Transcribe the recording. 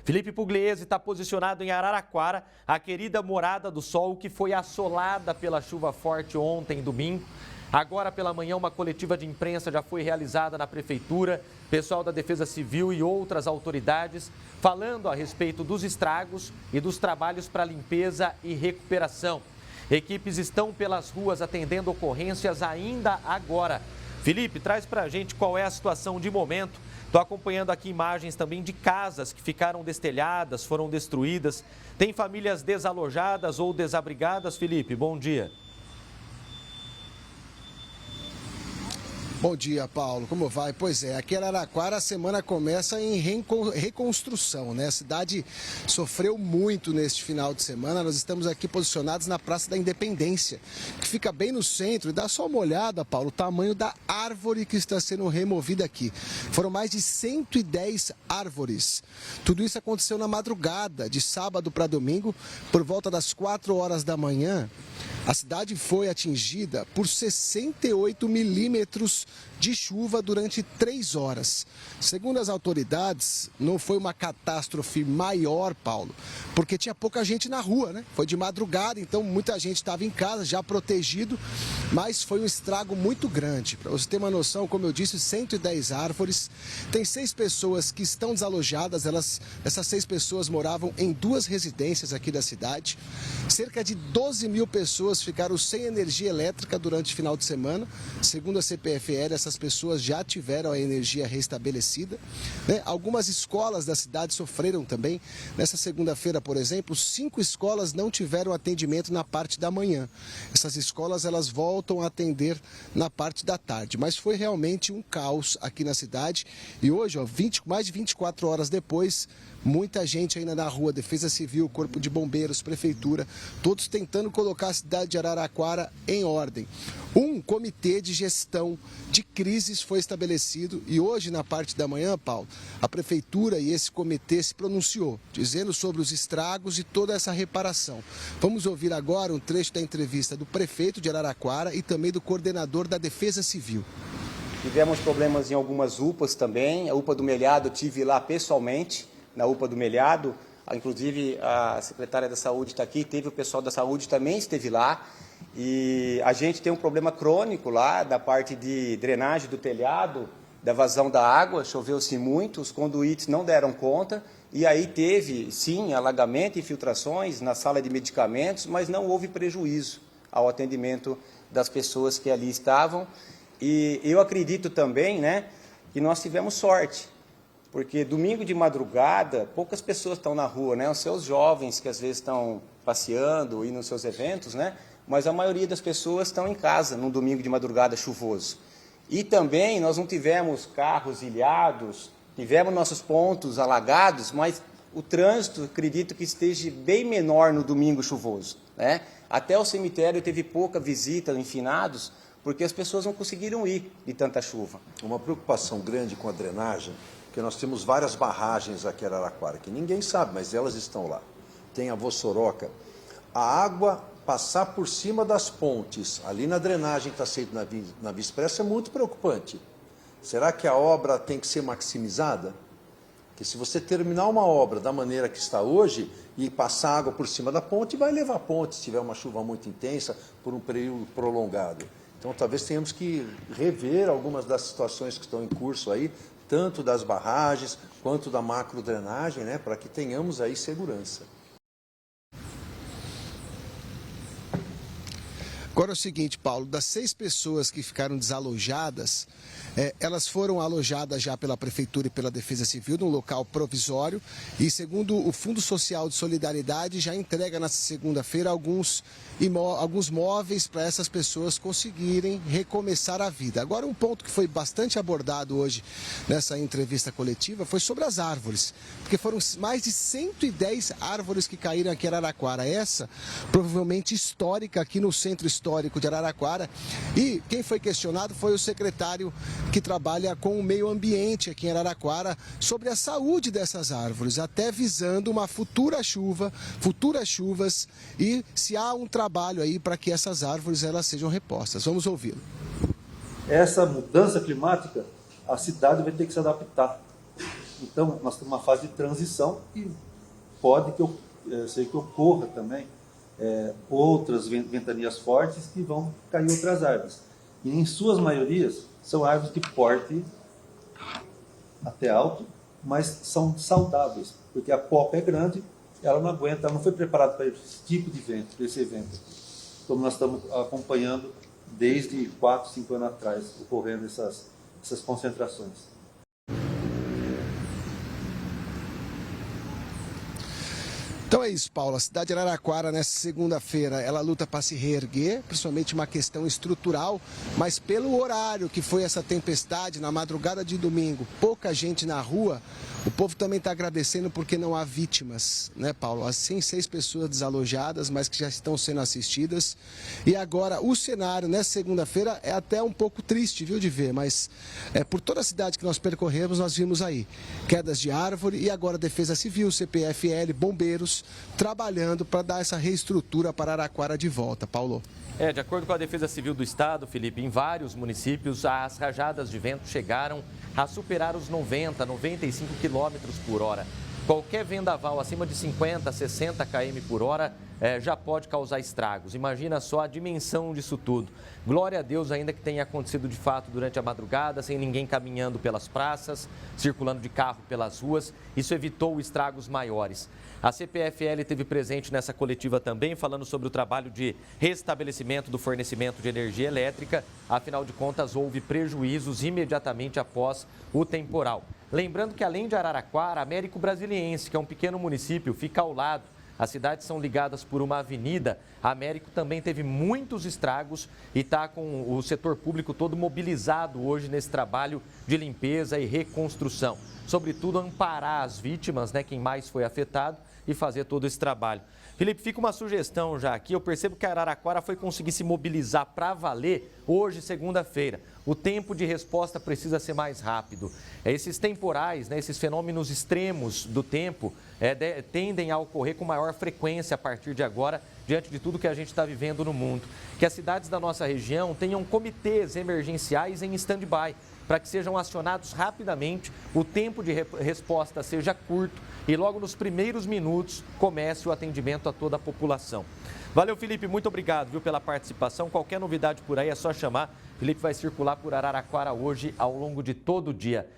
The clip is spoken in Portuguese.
Felipe Pugliese está posicionado em Araraquara, a querida Morada do Sol, que foi assolada pela chuva forte ontem, domingo. Agora pela manhã, uma coletiva de imprensa já foi realizada na Prefeitura, pessoal da Defesa Civil e outras autoridades falando a respeito dos estragos e dos trabalhos para limpeza e recuperação. Equipes estão pelas ruas atendendo ocorrências ainda agora. Felipe, traz para a gente qual é a situação de momento. Estou acompanhando aqui imagens também de casas que ficaram destelhadas, foram destruídas. Tem famílias desalojadas ou desabrigadas, Felipe? Bom dia. Bom dia, Paulo. Como vai? Pois é, aqui em Araraquara a semana começa em reconstrução, né? A cidade sofreu muito neste final de semana. Nós estamos aqui posicionados na Praça da Independência, que fica bem no centro. E dá só uma olhada, Paulo, o tamanho da árvore que está sendo removida aqui. Foram mais de 110 árvores. Tudo isso aconteceu na madrugada, de sábado para domingo, por volta das 4 horas da manhã. A cidade foi atingida por 68 milímetros de chuva durante 3 horas. Segundo as autoridades, não foi uma catástrofe maior, Paulo, porque tinha pouca gente na rua, né? Foi de madrugada, então muita gente estava em casa, já protegido, mas foi um estrago muito grande. Para você ter uma noção, como eu disse, 110 árvores. Tem 6 pessoas que estão desalojadas, essas 6 pessoas moravam em 2 residências aqui da cidade. Cerca de 12 mil pessoas ficaram sem energia elétrica durante o final de semana. Segundo a CPFL, essas pessoas já tiveram a energia restabelecida, né? Algumas escolas da cidade sofreram também. Nessa segunda-feira, por exemplo, 5 escolas não tiveram atendimento na parte da manhã. Essas escolas elas voltam a atender na parte da tarde, mas foi realmente um caos aqui na cidade. E hoje, mais de 24 horas depois, muita gente ainda na rua, Defesa Civil, Corpo de Bombeiros, Prefeitura, todos tentando colocar a cidade de Araraquara em ordem. Um comitê de gestão de crises foi estabelecido e hoje, na parte da manhã, Paulo, a Prefeitura e esse comitê se pronunciou, dizendo sobre os estragos e toda essa reparação. Vamos ouvir agora um trecho da entrevista do prefeito de Araraquara e também do coordenador da Defesa Civil. Tivemos problemas em algumas UPAs também. A UPA do Melhado, eu estive lá pessoalmente, na UPA do Melhado, inclusive a secretária da Saúde está aqui, teve o pessoal da Saúde também esteve lá, e a gente tem um problema crônico lá da parte de drenagem do telhado, da vazão da água, choveu-se muito, os conduítes não deram conta, e aí teve, sim, alagamento e infiltrações na sala de medicamentos, mas não houve prejuízo ao atendimento das pessoas que ali estavam, e eu acredito também, né, que nós tivemos sorte, porque domingo de madrugada, poucas pessoas estão na rua, né? Os seus jovens que às vezes estão passeando e nos seus eventos, né? Mas a maioria das pessoas estão em casa num domingo de madrugada chuvoso. E também nós não tivemos carros ilhados, tivemos nossos pontos alagados, mas o trânsito, acredito que esteja bem menor no domingo chuvoso, né? Até o cemitério teve pouca visita em finados, porque as pessoas não conseguiram ir de tanta chuva. Uma preocupação grande com a drenagem, porque nós temos várias barragens aqui em Araraquara, que ninguém sabe, mas elas estão lá. Tem a Vossoroca. A água passar por cima das pontes, ali na drenagem que está feita na Via Expressa, é muito preocupante. Será que a obra tem que ser maximizada? Porque se você terminar uma obra da maneira que está hoje e passar água por cima da ponte, vai levar a ponte, se tiver uma chuva muito intensa, por um período prolongado. Então, talvez tenhamos que rever algumas das situações que estão em curso aí, tanto das barragens quanto da macrodrenagem, né, para que tenhamos aí segurança. Agora é o seguinte, Paulo, das 6 pessoas que ficaram desalojadas, elas foram alojadas já pela Prefeitura e pela Defesa Civil num local provisório e, segundo o Fundo Social de Solidariedade, já entrega nesta segunda-feira alguns móveis para essas pessoas conseguirem recomeçar a vida. Agora, um ponto que foi bastante abordado hoje nessa entrevista coletiva foi sobre as árvores, porque foram mais de 110 árvores que caíram aqui em Araraquara. Essa, provavelmente histórica, aqui no centro histórico de Araraquara. E quem foi questionado foi o secretário que trabalha com o meio ambiente aqui em Araraquara sobre a saúde dessas árvores, até visando uma futuras chuvas e se há um trabalho aí para que essas árvores elas sejam repostas. Vamos ouvi-lo. Essa mudança climática, a cidade vai ter que se adaptar. Então, nós temos uma fase de transição e pode que ocorra também outras ventanias fortes que vão cair outras árvores. E em suas maiorias, são árvores de porte até alto, mas são saudáveis, porque a copa é grande, ela não aguenta, ela não foi preparada para esse tipo de vento, para esse evento. Então nós estamos acompanhando desde 4, 5 anos atrás, ocorrendo essas concentrações. Então é isso, Paulo. A cidade de Araraquara, nessa segunda-feira, ela luta para se reerguer, principalmente uma questão estrutural, mas pelo horário que foi essa tempestade, na madrugada de domingo, pouca gente na rua, o povo também está agradecendo porque não há vítimas, né, Paulo? Assim, 6 pessoas desalojadas, mas que já estão sendo assistidas. E agora, o cenário, nessa segunda-feira, é até um pouco triste, viu, de ver, mas por toda a cidade que nós percorremos, nós vimos aí quedas de árvore e agora Defesa Civil, CPFL, bombeiros, trabalhando para dar essa reestrutura para Araraquara de volta. Paulo. De acordo com a Defesa Civil do Estado, Felipe, em vários municípios, as rajadas de vento chegaram a superar os 90, 95 quilômetros por hora. Qualquer vendaval acima de 50, 60 km por hora já pode causar estragos. Imagina só a dimensão disso tudo. Glória a Deus ainda que tenha acontecido de fato durante a madrugada, sem ninguém caminhando pelas praças, circulando de carro pelas ruas. Isso evitou estragos maiores. A CPFL esteve presente nessa coletiva também, falando sobre o trabalho de restabelecimento do fornecimento de energia elétrica. Afinal de contas, houve prejuízos imediatamente após o temporal. Lembrando que, além de Araraquara, Américo Brasiliense, que é um pequeno município, fica ao lado. As cidades são ligadas por uma avenida. A Américo também teve muitos estragos e está com o setor público todo mobilizado hoje nesse trabalho de limpeza e reconstrução. Sobretudo, amparar as vítimas, né, quem mais foi afetado, e fazer todo esse trabalho. Felipe, fica uma sugestão já aqui. Eu percebo que a Araraquara foi conseguir se mobilizar para valer hoje, segunda-feira. O tempo de resposta precisa ser mais rápido. Esses temporais, né, esses fenômenos extremos do tempo tendem a ocorrer com maior frequência a partir de agora, diante de tudo que a gente está vivendo no mundo. Que as cidades da nossa região tenham comitês emergenciais em stand-by, para que sejam acionados rapidamente, o tempo de resposta seja curto e logo nos primeiros minutos comece o atendimento a toda a população. Valeu, Felipe, muito obrigado, viu, pela participação. Qualquer novidade por aí é só chamar. Felipe vai circular por Araraquara hoje ao longo de todo o dia.